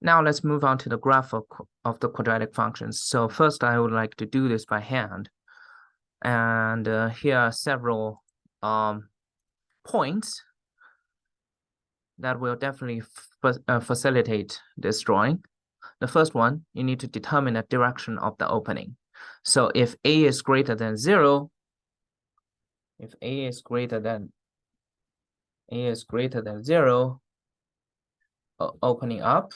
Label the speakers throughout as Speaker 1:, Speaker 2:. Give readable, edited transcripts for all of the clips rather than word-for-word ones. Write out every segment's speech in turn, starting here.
Speaker 1: Now let's move on to the graph of the quadratic functions. So first I would like to do this by hand. And here are several points that will definitely facilitate this drawing. The first one, you need to determine the direction of the opening. So if A is greater than 0, if A is greater than 0, opening up,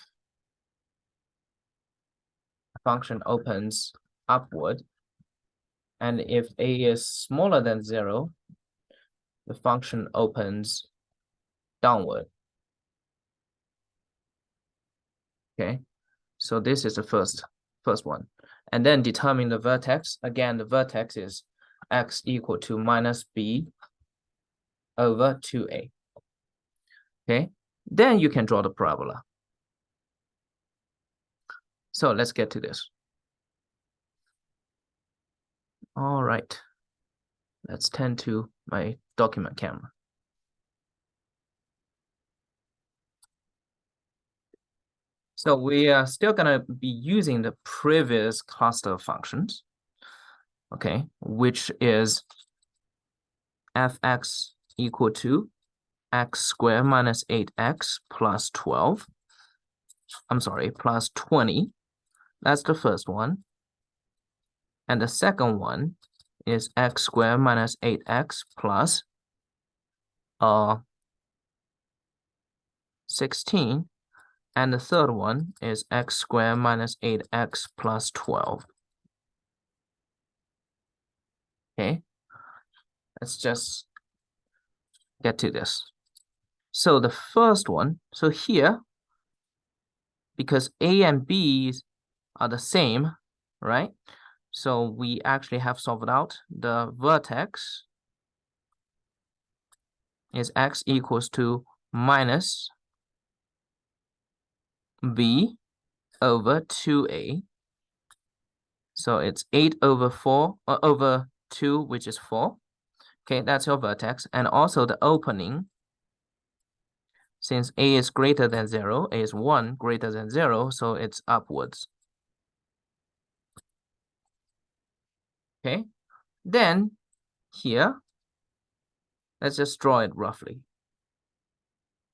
Speaker 1: function opens upward. And if A is smaller than 0, the function opens downward. Okay, so this is the first one. And then determine the vertex. Again, the vertex is x equal to minus b over 2a. Okay, then you can draw the parabola. So let's get to this. All right, let's tend to my document camera. So we are still gonna be using the previous cluster of functions, okay, which is fx equal to x squared minus 8x plus 12. I'm sorry, plus 20. That's the first one. And the second one is x squared minus 8x plus 16. And the third one is x squared minus 8x plus 12. Okay, let's just get to this. So the first one, so here, because A and B are the same, right? So we actually have solved out the vertex is x equals to minus b over 2a. So it's 8 over 4, or over 2, which is 4. Okay, that's your vertex. And also the opening, since a is greater than 0, a is 1 greater than 0, so it's upwards. Okay, then here, let's just draw it roughly.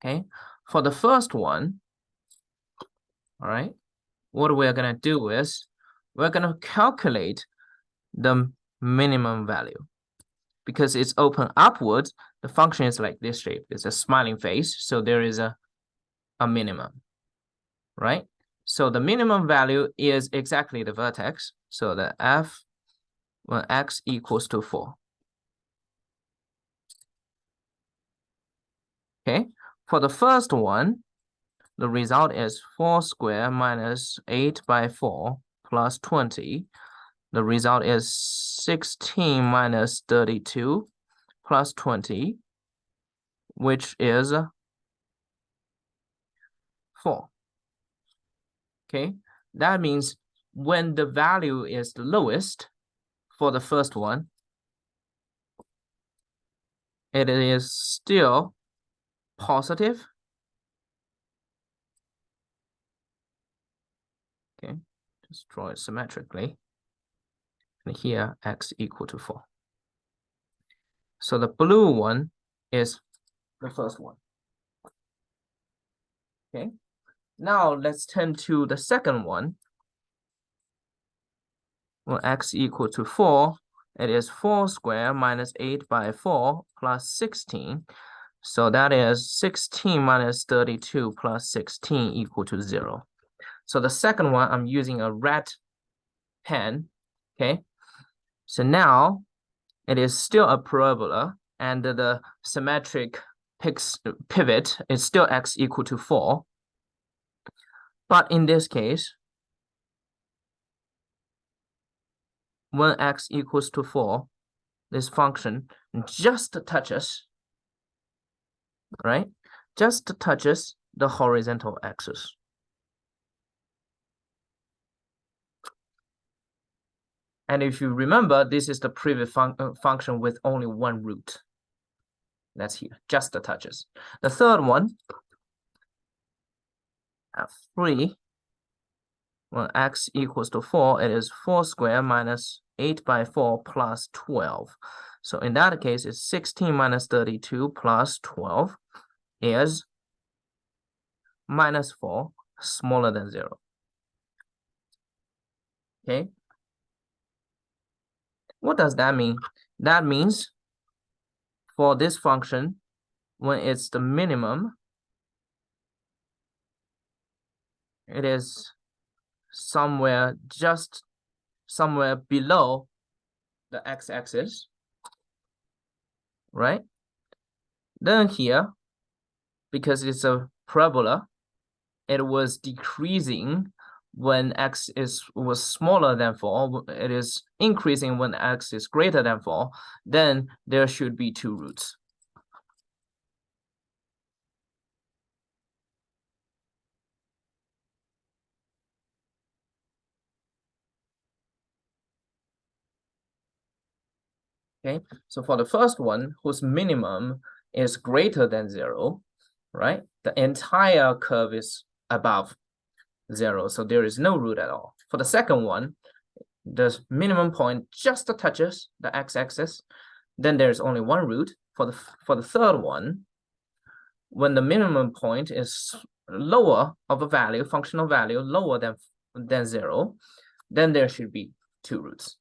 Speaker 1: Okay, for the first one, all right, what we're going to do is we're going to calculate the minimum value. Because it's open upwards, the function is like this shape. It's a smiling face, so there is a minimum, right? So the minimum value is exactly the vertex. So the f when x equals to 4. Okay, for the first one, the result is 4 squared minus 8 by 4 plus 20. The result is 16 minus 32 plus 20, which is 4. Okay, that means when the value is the lowest for the first one, it is still positive. Okay, just draw it symmetrically. And here, x equal to 4. So the blue one is the first one. Okay, now let's turn to the second one. When x equal to 4, it is 4 squared minus 8 by 4 plus 16. So that is 16 minus 32 plus 16 equal to 0. So the second one, I'm using a red pen, okay? So now it is still a parabola, and the symmetric pivot is still x equal to 4. But in this case, when x equals to 4, this function just touches, right? Just touches the horizontal axis. And if you remember, this is the previous function with only one root. That's here, just the touches. The third one, f3 when x equals to 4, it is 4 squared minus 8 by 4 plus 12. So in that case, it's 16 minus 32 plus 12 is minus 4, smaller than 0. Okay? What does that mean? That means for this function, when it's the minimum, it is somewhere below the x-axis, right? Then here, because it's a parabola, it was decreasing when x was smaller than 4. It is increasing when x is greater than 4. Then there should be 2 roots. Okay, so for the first one, whose minimum is greater than 0, right? The entire curve is above 0, so there is no root at all. For the second one, the minimum point just touches the x-axis, then there's only 1 root. For the third one, when the minimum point is lower of a value, functional value, lower than 0, then there should be 2 roots.